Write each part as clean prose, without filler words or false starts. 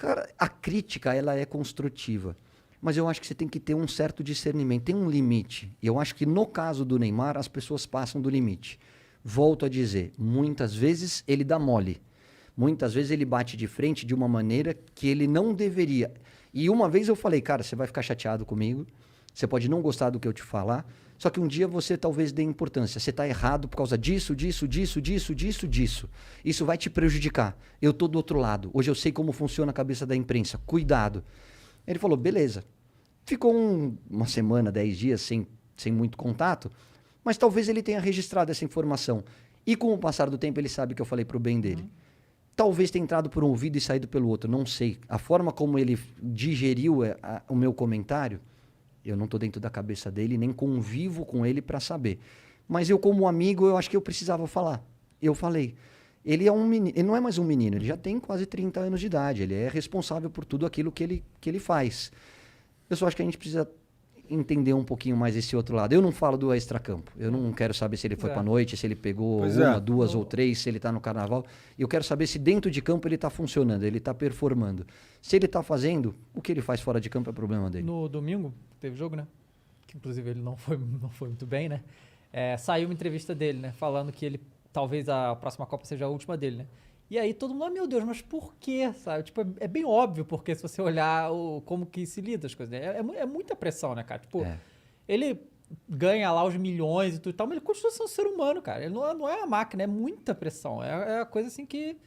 Cara, a crítica, ela é construtiva. Mas eu acho que você tem que ter um certo discernimento, tem um limite. E eu acho que no caso do Neymar, as pessoas passam do limite. Volto a dizer, muitas vezes ele dá mole. Muitas vezes ele bate de frente de uma maneira que ele não deveria. E uma vez eu falei, cara, você vai ficar chateado comigo, você pode não gostar do que eu te falar, só que um dia você talvez dê importância. Você está errado por causa disso, disso, disso, disso, disso, disso. Isso vai te prejudicar. Eu estou do outro lado. Hoje eu sei como funciona a cabeça da imprensa. Cuidado. Ele falou, beleza. Ficou uma semana, 10 dias sem muito contato, mas talvez ele tenha registrado essa informação. E com o passar do tempo ele sabe que eu falei para o bem dele. Talvez tenha entrado por um ouvido e saído pelo outro, não sei. A forma como ele digeriu o meu comentário, eu não estou dentro da cabeça dele, nem convivo com ele para saber. Mas eu, como amigo, eu acho que eu precisava falar. Eu falei. Ele é um menino, ele não é mais um menino, ele já tem quase 30 anos de idade. Ele é responsável por tudo aquilo que ele faz. Eu só acho que a gente precisa entender um pouquinho mais esse outro lado. Eu não falo do extracampo. Eu não quero saber se ele foi pra noite, se ele pegou duas ou três, se ele tá no carnaval. Eu quero saber se dentro de campo ele tá funcionando, ele tá performando. Se ele tá fazendo, o que ele faz fora de campo é problema dele. No domingo, teve jogo, né? Que inclusive ele não foi muito bem, né? Saiu uma entrevista dele, né? Falando que ele talvez a próxima Copa seja a última dele, né? E aí todo mundo, meu Deus, mas por quê? Sabe? Tipo, é bem óbvio, porque se você olhar como que se lida as coisas, né? É muita pressão, né, cara? Tipo, ele ganha lá os milhões e tudo e tal, mas ele continua sendo um ser humano, cara. Ele não é uma máquina, é muita pressão. É a coisa assim que...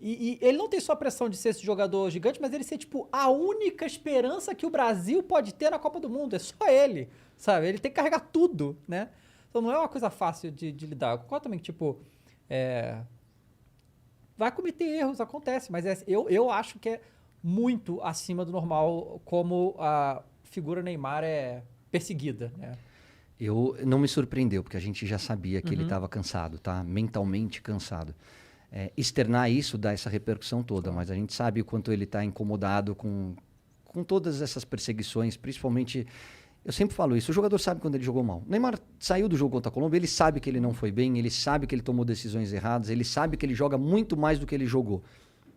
E ele não tem só a pressão de ser esse jogador gigante, mas ele ser, tipo, a única esperança que o Brasil pode ter na Copa do Mundo. É só ele, sabe? Ele tem que carregar tudo, né? Então não é uma coisa fácil de lidar. Eu concordo também que, tipo... Vai cometer erros, acontece, mas eu acho que é muito acima do normal como a figura Neymar é perseguida, né? Não me surpreendeu, porque a gente já sabia que ele estava cansado, tá? Mentalmente cansado. Externar isso dá essa repercussão toda, mas a gente sabe o quanto ele está incomodado com todas essas perseguições, principalmente... Eu sempre falo isso, o jogador sabe quando ele jogou mal. O Neymar saiu do jogo contra a Colômbia, ele sabe que ele não foi bem, ele sabe que ele tomou decisões erradas, ele sabe que ele joga muito mais do que ele jogou.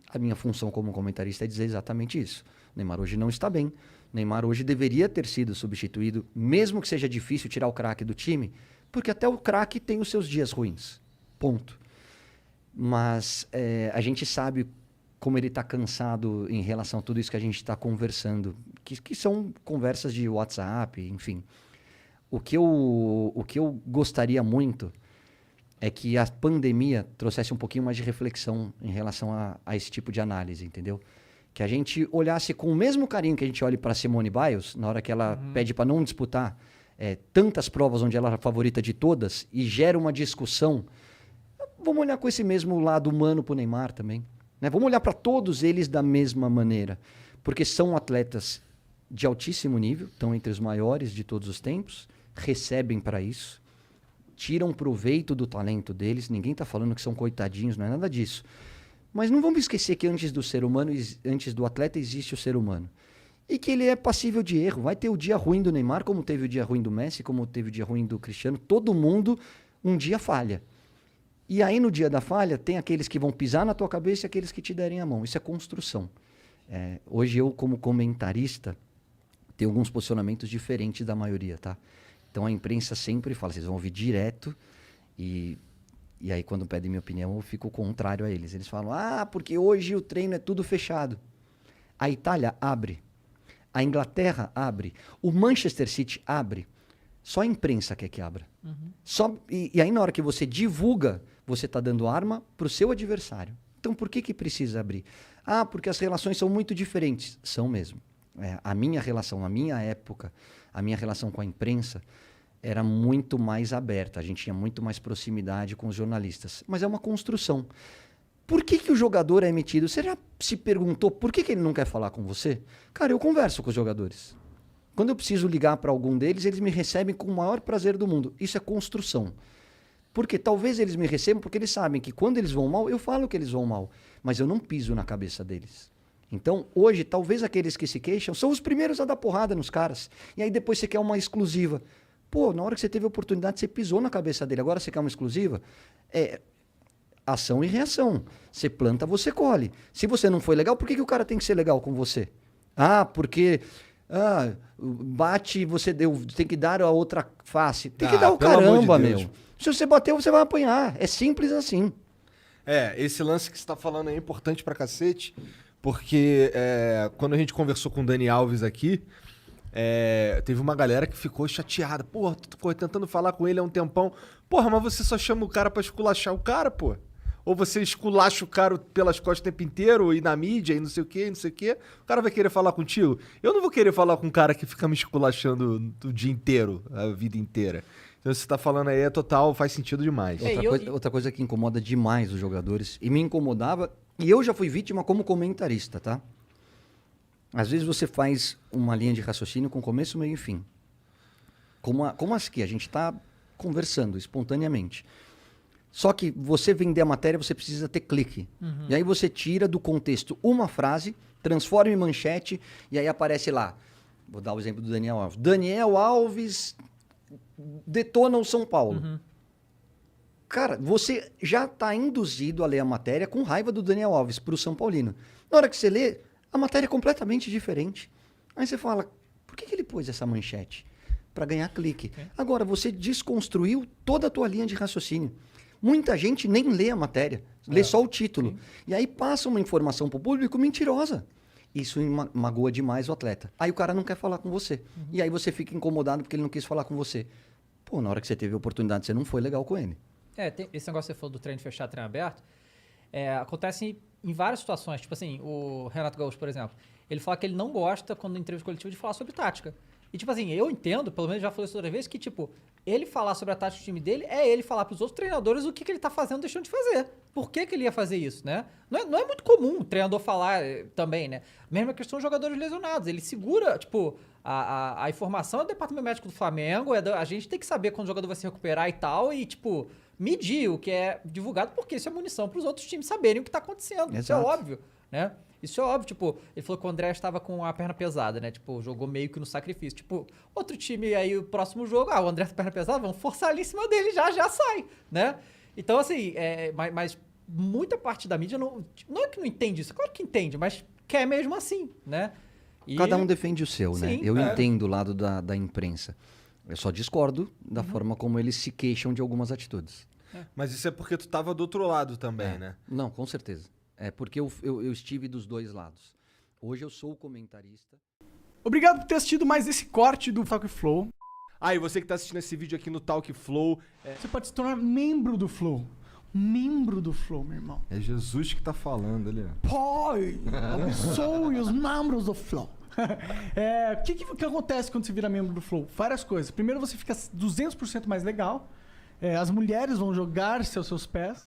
A minha função como comentarista é dizer exatamente isso. O Neymar hoje não está bem. O Neymar hoje deveria ter sido substituído, mesmo que seja difícil tirar o craque do time, porque até o craque tem os seus dias ruins. Ponto. Mas a gente sabe como ele está cansado em relação a tudo isso que a gente está conversando, que são conversas de WhatsApp, enfim. O que eu gostaria muito é que a pandemia trouxesse um pouquinho mais de reflexão em relação a esse tipo de análise, entendeu? Que a gente olhasse com o mesmo carinho que a gente olha para Simone Biles, na hora que ela pede para não disputar tantas provas onde ela é a favorita de todas, e gera uma discussão. Vamos olhar com esse mesmo lado humano para o Neymar também. Né? Vamos olhar para todos eles da mesma maneira, porque são atletas de altíssimo nível, estão entre os maiores de todos os tempos, recebem para isso, tiram proveito do talento deles, ninguém está falando que são coitadinhos, não é nada disso. Mas não vamos esquecer que antes do ser humano, antes do atleta, existe o ser humano. E que ele é passível de erro. Vai ter o dia ruim do Neymar, como teve o dia ruim do Messi, como teve o dia ruim do Cristiano. Todo mundo um dia falha. E aí, no dia da falha, tem aqueles que vão pisar na tua cabeça e aqueles que te derem a mão. Isso é construção. Hoje, eu, como comentarista, tenho alguns posicionamentos diferentes da maioria, tá? Então, a imprensa sempre fala, vocês vão ouvir direto e aí, quando pedem minha opinião, eu fico contrário a eles. Eles falam, porque hoje o treino é tudo fechado. A Itália abre. A Inglaterra abre. O Manchester City abre. Só a imprensa quer que abra. E aí, na hora que você divulga, você está dando arma para o seu adversário. Então, por que precisa abrir? Porque as relações são muito diferentes. São mesmo. A minha relação, na minha época, a minha relação com a imprensa era muito mais aberta. A gente tinha muito mais proximidade com os jornalistas. Mas é uma construção. Por que o jogador é emitido? Você já se perguntou por que ele não quer falar com você? Cara, eu converso com os jogadores. Quando eu preciso ligar para algum deles, eles me recebem com o maior prazer do mundo. Isso é construção. Porque talvez eles me recebam porque eles sabem que quando eles vão mal, eu falo que eles vão mal. Mas eu não piso na cabeça deles. Então, hoje, talvez aqueles que se queixam são os primeiros a dar porrada nos caras. E aí depois você quer uma exclusiva. Pô, na hora que você teve a oportunidade, você pisou na cabeça dele. Agora você quer uma exclusiva? ação e reação. Você planta, você colhe. Se você não foi legal, por que o cara tem que ser legal com você? Porque bate, você tem que dar a outra face. Tem que dar o caramba, meu. Se você bateu, você vai apanhar. É simples assim. Esse lance que você tá falando é importante pra cacete, porque quando a gente conversou com o Dani Alves aqui, teve uma galera que ficou chateada. Porra, tô tentando falar com ele há um tempão. Porra, mas você só chama o cara pra esculachar o cara, pô. Ou você esculacha o cara pelas costas o tempo inteiro, e na mídia, e não sei o quê, não sei o quê. O cara vai querer falar contigo? Eu não vou querer falar com um cara que fica me esculachando o dia inteiro, a vida inteira. Então, você tá falando aí, total, faz sentido demais. Outra coisa que incomoda demais os jogadores, e me incomodava, e eu já fui vítima como comentarista, tá? Às vezes você faz uma linha de raciocínio com começo, meio e fim. Como as que a gente tá conversando espontaneamente. Só que você vender a matéria, você precisa ter clique. Uhum. E aí você tira do contexto uma frase, transforma em manchete, e aí aparece lá. Vou dar o exemplo do Daniel Alves. Daniel Alves detona o São Paulo. Uhum. Cara, você já está induzido a ler a matéria com raiva do Daniel Alves para o São Paulino. Na hora que você lê, a matéria é completamente diferente. Aí você fala, por que ele pôs essa manchete? Para ganhar clique. Okay. Agora, você desconstruiu toda a tua linha de raciocínio. Muita gente nem lê a matéria, lê só o título. Sim. E aí passa uma informação para o público mentirosa. Isso magoa demais o atleta. Aí o cara não quer falar com você. Uhum. E aí você fica incomodado porque ele não quis falar com você. Pô, na hora que você teve a oportunidade, você não foi legal com ele. Esse negócio que você falou do treino fechado, treino aberto, acontece em várias situações. Tipo assim, o Renato Gaúcho, por exemplo, ele fala que ele não gosta, quando em entrevista coletiva, de falar sobre tática. E, tipo assim, eu entendo, pelo menos já falei isso outra vez, que, tipo, ele falar sobre a tática do time dele é ele falar pros outros treinadores o que ele tá fazendo, deixando de fazer. Por que ele ia fazer isso, né? Não é muito comum o treinador falar também, né? Mesma questão dos jogadores lesionados. Ele segura, tipo, a informação é do departamento médico do Flamengo, a gente tem que saber quando o jogador vai se recuperar e tal, e, tipo, medir o que é divulgado, porque isso é munição pros outros times saberem o que tá acontecendo. Exato. Isso é óbvio, né? Isso é óbvio, tipo, ele falou que o André estava com a perna pesada, né? Tipo, jogou meio que no sacrifício. Tipo, outro time aí, o próximo jogo, o André com a perna pesada, vamos forçar ali em cima dele, já sai, né? Então, assim, mas muita parte da mídia não é que não entende isso, claro que entende, mas quer mesmo assim, né? Cada um defende o seu, né? Eu entendo o lado da imprensa. Eu só discordo da forma como eles se queixam de algumas atitudes. Mas isso é porque tu tava do outro lado também, né? Não, com certeza. É porque eu estive dos dois lados. Hoje eu sou o comentarista. Obrigado por ter assistido mais esse corte do Talk Flow. E você que está assistindo esse vídeo aqui no Talk Flow... Você pode se tornar membro do Flow. Membro do Flow, meu irmão. É Jesus que tá falando ali, ó. Pai, abençoe os membros do Flow. O que acontece quando você vira membro do Flow? Várias coisas. Primeiro, você fica 200% mais legal. As mulheres vão jogar-se aos seus pés.